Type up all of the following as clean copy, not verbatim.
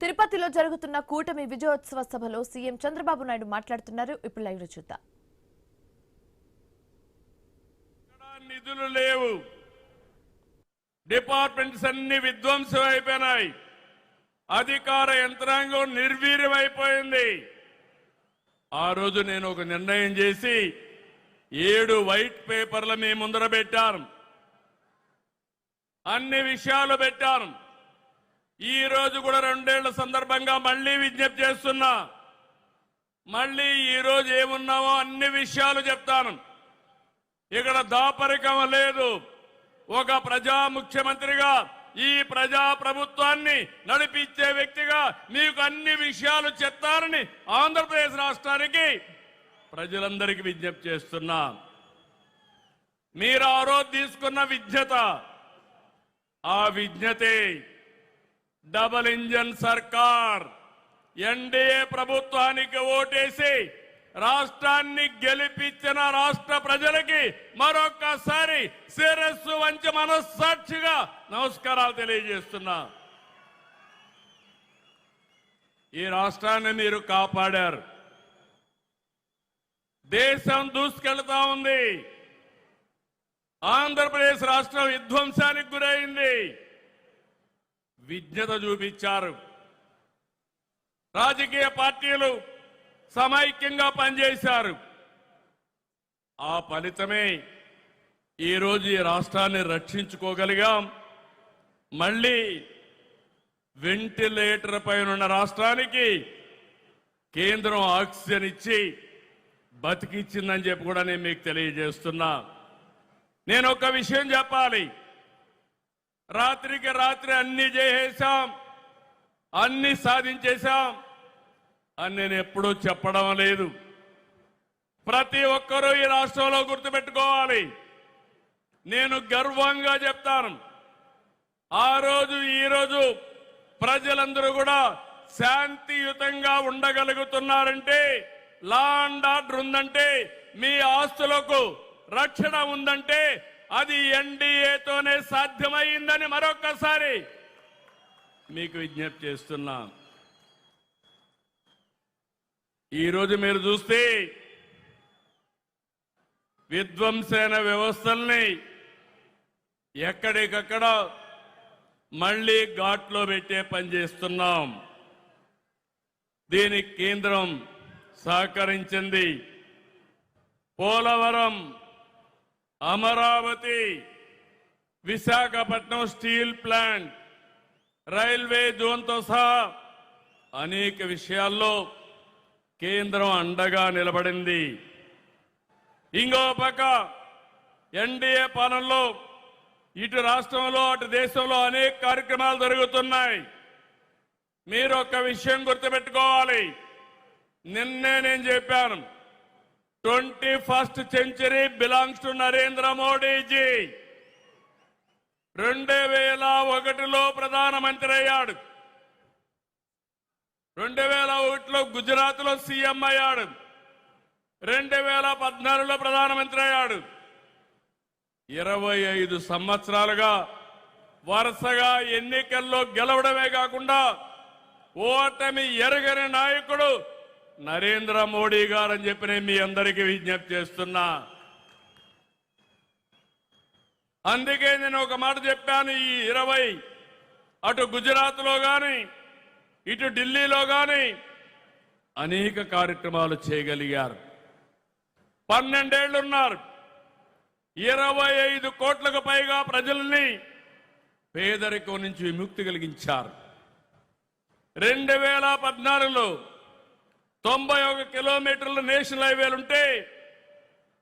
తిరుపతిలో జరుగుతున్న కూటమి విజయోత్సవ సభలో సీఎం చంద్రబాబు నాయుడు మాట్లాడుతున్నారు. ఇప్పుడు లైవ్ చూద్దాం. నిధులు లేవు, డిపార్ట్మెంట్స్ అన్ని విధ్వంసం అయిపోయినాయి, అధికార యంత్రాంగం నిర్వీర్యమైపోయింది. ఆ రోజు నేను ఒక నిర్ణయం చేసి 7 వైట్ పేపర్లు మీ ముందర పెట్టాను, అన్ని విషయాలు పెట్టాను. ఈ రోజు కూడా 2 ఏళ్ల సందర్భంగా మళ్లీ విజ్ఞప్తి చేస్తున్నా, మళ్లీ ఈ రోజు ఏమున్నామో అన్ని విషయాలు చెప్తాను. ఇక్కడ దాపరికం లేదు. ఒక ప్రజా ముఖ్యమంత్రిగా ఈ ప్రజా ప్రభుత్వాన్ని నడిపించే వ్యక్తిగా మీకు అన్ని విషయాలు చెప్తారని ఆంధ్రప్రదేశ్ రాష్ట్రానికి ప్రజలందరికీ విజ్ఞప్తి చేస్తున్నా. మీరు ఆ రోజు తీసుకున్న విజ్ఞత, ఆ విజ్ఞతే డబుల్ ఇంజన్ సర్కార్ ఎన్డీఏ ప్రభుత్వానికి ఓటేసి రాష్ట్రాన్ని గెలిపించిన రాష్ట్ర ప్రజలకి మరొక్కసారి శిరస్సు వంచి మనస్సాక్షిగా నమస్కారాలు తెలియజేస్తున్నా. ఈ రాష్ట్రాన్ని మీరు కాపాడారు. దేశం దూసుకెళ్తా ఉంది. ఆంధ్రప్రదేశ్ రాష్ట్రం విధ్వంసానికి గురైంది. విజ్ఞత చూపించారు. రాజకీయ పార్టీలు సమైక్యంగా పనిచేశారు. ఆ ఫలితమే ఈరోజు ఈ రాష్ట్రాన్ని రక్షించుకోగలిగాం. మళ్ళీ వెంటిలేటర్ పైన రాష్ట్రానికి కేంద్రం ఆక్సిజన్ ఇచ్చి బతికిచ్చిందని చెప్పి కూడా నేను మీకు తెలియజేస్తున్నా. నేను ఒక విషయం చెప్పాలి. రాత్రికి రాత్రి అన్ని చేసేశాం, అన్ని సాధించేశాం అని నేను ఎప్పుడూ చెప్పడం లేదు. ప్రతి ఒక్కరూ ఈ రాష్ట్రంలో గుర్తుపెట్టుకోవాలి. నేను గర్వంగా చెప్తాను, ఆ రోజు ఈ రోజు ప్రజలందరూ కూడా శాంతియుతంగా ఉండగలుగుతున్నారంటే, లా అండ్ ఆర్డర్ ఉందంటే, మీ ఆస్తులకు రక్షణ ఉందంటే అది ఎన్డీఏతోనే సాధ్యమైందని మరొక్కసారి మీకు విజ్ఞప్తి చేస్తున్నా. ఈరోజు మీరు చూస్తే విధ్వంసైన వ్యవస్థల్ని ఎక్కడికక్కడ మళ్లీ ఘాట్లో పెట్టే పని చేస్తున్నాం. దీనికి కేంద్రం సహకరించింది. Polavaram, Amaravati, Visakhapatnam steel plant, railway జోన్తో సహా అనేక విషయాల్లో కేంద్రం అండగా నిలబడింది. ఇంకో పక్క ఎన్డీఏ పాలనలో ఇటు రాష్ట్రంలో అటు దేశంలో అనేక కార్యక్రమాలు జరుగుతున్నాయి. మీరు ఒక విషయం గుర్తుపెట్టుకోవాలి. నిన్నే నేను చెప్పాను, 21st century belongs to Narendra Modiji. 2001లో ప్రధానమంత్రి అయ్యాడు. 2001లో గుజరాత్ లో సీఎం అయ్యాడు. 2014లో ప్రధానమంత్రి అయ్యాడు. 25 సంవత్సరాలుగా వరుసగా ఎన్నికల్లో గెలవడమే కాకుండా ఓటమి ఎరగని నాయకుడు నరేంద్ర మోడీ గారని చెప్పి నేను మీ అందరికీ విజ్ఞప్తి చేస్తున్నా. అందుకే నేను ఒక మాట చెప్పాను, ఈ 20 అటు గుజరాత్ లో గాని ఇటు ఢిల్లీలో గాని అనేక కార్యక్రమాలు చేయగలిగారు. 12 ఏళ్లు ఉన్నారు. 25 కోట్లకు పైగా ప్రజల్ని పేదరికం నుంచి విముక్తి కలిగించారు. 2014లో 91 కిలోమీటర్ల నేషనల్ హైవేలుంటే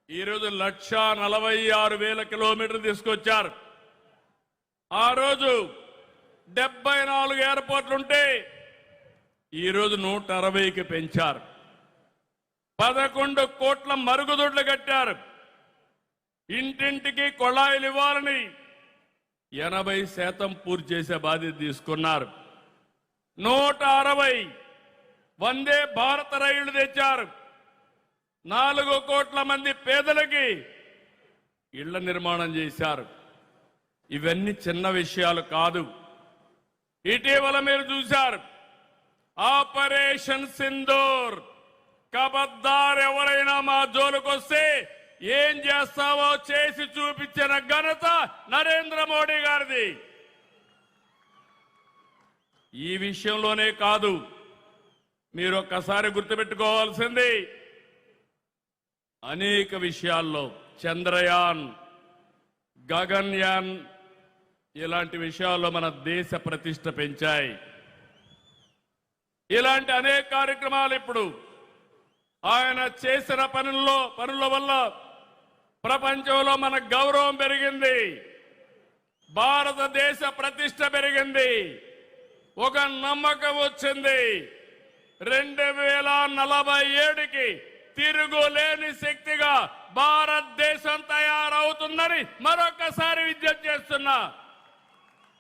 ఈరోజు 1,46,000 కిలోమీటర్లు తీసుకొచ్చారు. ఆ రోజు 74 ఎయిర్పోర్ట్లుంటే ఈరోజు 160కి పెంచారు. 11 కోట్ల మరుగుదొడ్లు కట్టారు. ఇంటింటికి కొళాయిలు ఇవ్వాలని 80% పూర్తి చేసే బాధ్యత తీసుకున్నారు. 160 వందే భారత రైళ్లు తెచ్చారు. 4 కోట్ల మంది పేదలకి ఇళ్ల నిర్మాణం చేశారు. ఇవన్నీ చిన్న విషయాలు కాదు. ఇటీవల మీరు చూశారు, ఆపరేషన్ సింధూర్ కబద్దార్ ఎవరైనా మా జోలుకొస్తే ఏం చేస్తావో చేసి చూపించిన ఘనత నరేంద్ర మోడీ గారిది. ఈ విషయంలోనే కాదు, మీరు ఒక్కసారి గుర్తుపెట్టుకోవాల్సింది అనేక విషయాల్లో చంద్రయాన్, గగన్యాన్ ఇలాంటి విషయాల్లో మన దేశ ప్రతిష్ట పెంచాయి. ఇలాంటి అనేక కార్యక్రమాలు ఇప్పుడు ఆయన చేసిన పనుల వల్ల ప్రపంచంలో మన గౌరవం పెరిగింది, భారతదేశ ప్రతిష్ట పెరిగింది, ఒక నమ్మకం వచ్చింది. 2047కి తిరుగులేని శక్తిగా భారతదేశం తయారవుతుందని మరొకసారి విజ్ఞప్తి చేస్తున్నా.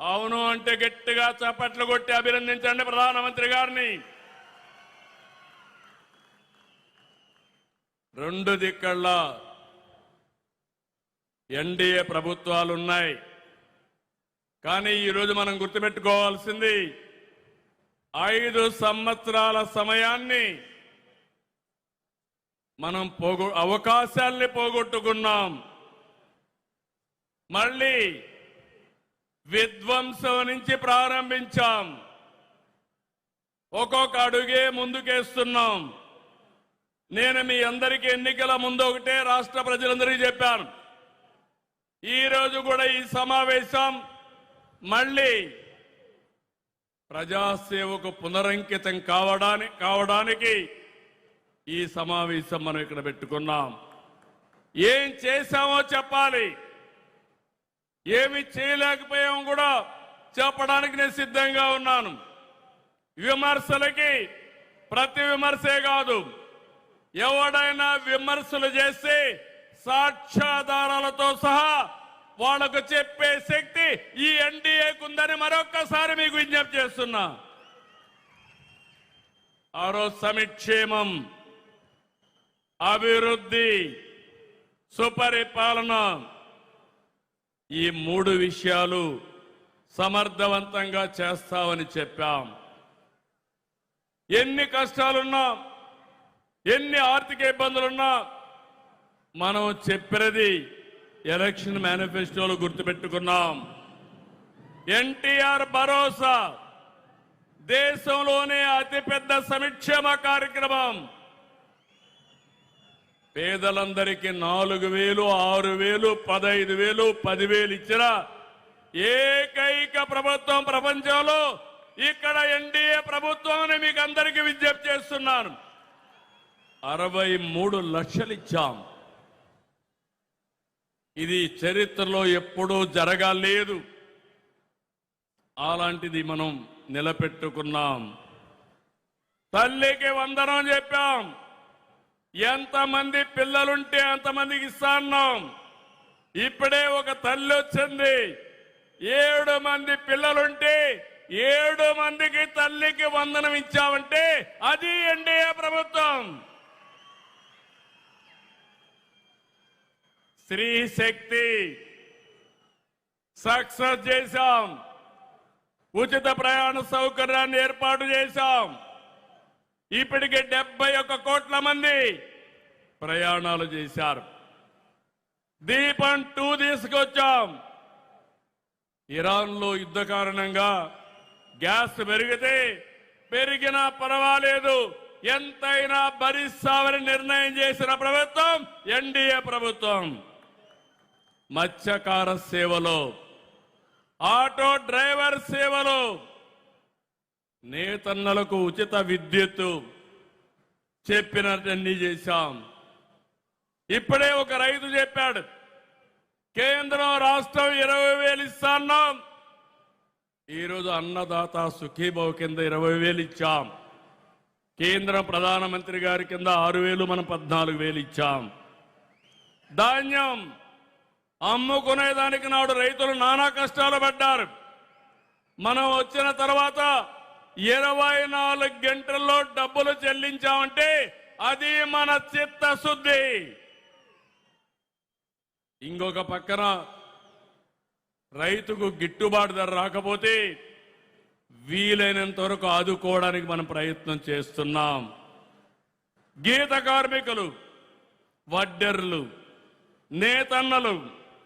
అవును అంటే గట్టిగా చప్పట్లు కొట్టి అభినందించండి ప్రధానమంత్రి గారిని. రెండు దిక్కల్లా ఎన్డీఏ ప్రభుత్వాలు ఉన్నాయి. కానీ ఈరోజు మనం గుర్తుపెట్టుకోవాల్సింది 5 సంవత్సరాల సమయాన్ని మనం అవకాశాల్ని పోగొట్టుకున్నాం. మళ్ళీ విధ్వంసం నుంచి ప్రారంభించాం. ఒక్కొక్క అడుగే ముందుకేస్తున్నాం. నేను మీ అందరికీ ఎన్నికల ముందు ఒకటే రాష్ట్ర ప్రజలందరికీ చెప్పాను. ఈ రోజు కూడా ఈ సమావేశం మళ్ళీ ప్రజాసేవకు పునరంకితం కావడానికి ఈ సమావేశం మనం ఇక్కడ పెట్టుకున్నాం. ఏం చేశామో చెప్పాలి, ఏమి చేయలేకపోయామో కూడా చెప్పడానికి నేను సిద్ధంగా ఉన్నాను. విమర్శలకి ప్రతి విమర్శే కాదు, ఎవడైనా విమర్శలు చేస్తే సాక్ష్యాధారాలతో సహా వాళ్లకు చెప్పే శక్తి ఈ ఎన్డీఏకు ఉందని మరొక్కసారి మీకు విజ్ఞప్తి చేస్తున్నా. ఆ రోజు సంక్షేమం, అభివృద్ధి, సుపరిపాలన ఈ 3 విషయాలు సమర్థవంతంగా చేస్తామని చెప్పాం. ఎన్ని కష్టాలున్నా, ఎన్ని ఆర్థిక ఇబ్బందులున్నా మనం చెప్పినది ఎలక్షన్ మేనిఫెస్టోలో గుర్తుపెట్టుకున్నాం. ఎన్టీఆర్ భరోసా దేశంలోనే అతిపెద్ద సంక్షేమ కార్యక్రమం. పేదలందరికీ 4,000, 6,000, 15,000, 10,000 ఇచ్చిన ఏకైక ప్రభుత్వం ప్రపంచంలో ఇక్కడ ఎన్డీఏ ప్రభుత్వం అని మీకు అందరికీ విజ్ఞప్తి చేస్తున్నాను. 63 లక్షలు ఇచ్చాం. ఇది చరిత్రలో ఎప్పుడూ జరగలేదు. అలాంటిది మనం నిలబెట్టుకున్నాం. తల్లికి వందనం చెప్పాం. ఎంతమంది పిల్లలుంటే అంతమందికి ఇస్తాన్నాం. ఇప్పుడే ఒక తల్లి వచ్చింది, 7 మంది పిల్లలుంటే 7 మందికి తల్లికి వందనం ఇచ్చామంటే అది ఎన్డీఏ ప్రభుత్వం. స్త్రీ శక్తి సక్సెస్ చేశాం. ఉచిత ప్రయాణ సౌకర్యాన్ని ఏర్పాటు చేశాం. ఇప్పటికే 71 కోట్ల మంది ప్రయాణాలు చేశారు. దీపం 2 తీసుకొచ్చాం. ఇరాన్లో యుద్ధ కారణంగా గ్యాస్ పెరిగినా పర్వాలేదు, ఎంతైనా భరిస్తామని నిర్ణయం చేసిన ప్రభుత్వం ఎన్డీఏ ప్రభుత్వం. మత్స్యకార సేవలో, ఆటో డ్రైవర్ సేవలో, నేతన్నలకు ఉచిత విద్యుత్తు చెప్పినట్టు చేశాం. ఇప్పుడే ఒక రైతు చెప్పాడు, కేంద్రం రాష్ట్రం 20,000 ఇస్తాన్నాం. ఈరోజు అన్నదాత సుఖీభావ కింద 20,000 ఇచ్చాం. కేంద్రం ప్రధానమంత్రి గారి కింద 6,000, మనం 14,000 ఇచ్చాం. ధాన్యం అమ్ముకునేదానికి నాడు రైతులు నానా కష్టాలు పడ్డారు. మనం వచ్చిన తర్వాత 24 గంటల్లో డబ్బులు చెల్లించామంటే అది మన చిత్తశుద్ధి. ఇంకొక పక్కన రైతుకు గిట్టుబాటు ధర రాకపోతే వీలైనంత వరకు ఆదుకోవడానికి మనం ప్రయత్నం చేస్తున్నాం. గీత కార్మికులు, వడ్డెర్లు, నేతన్నలు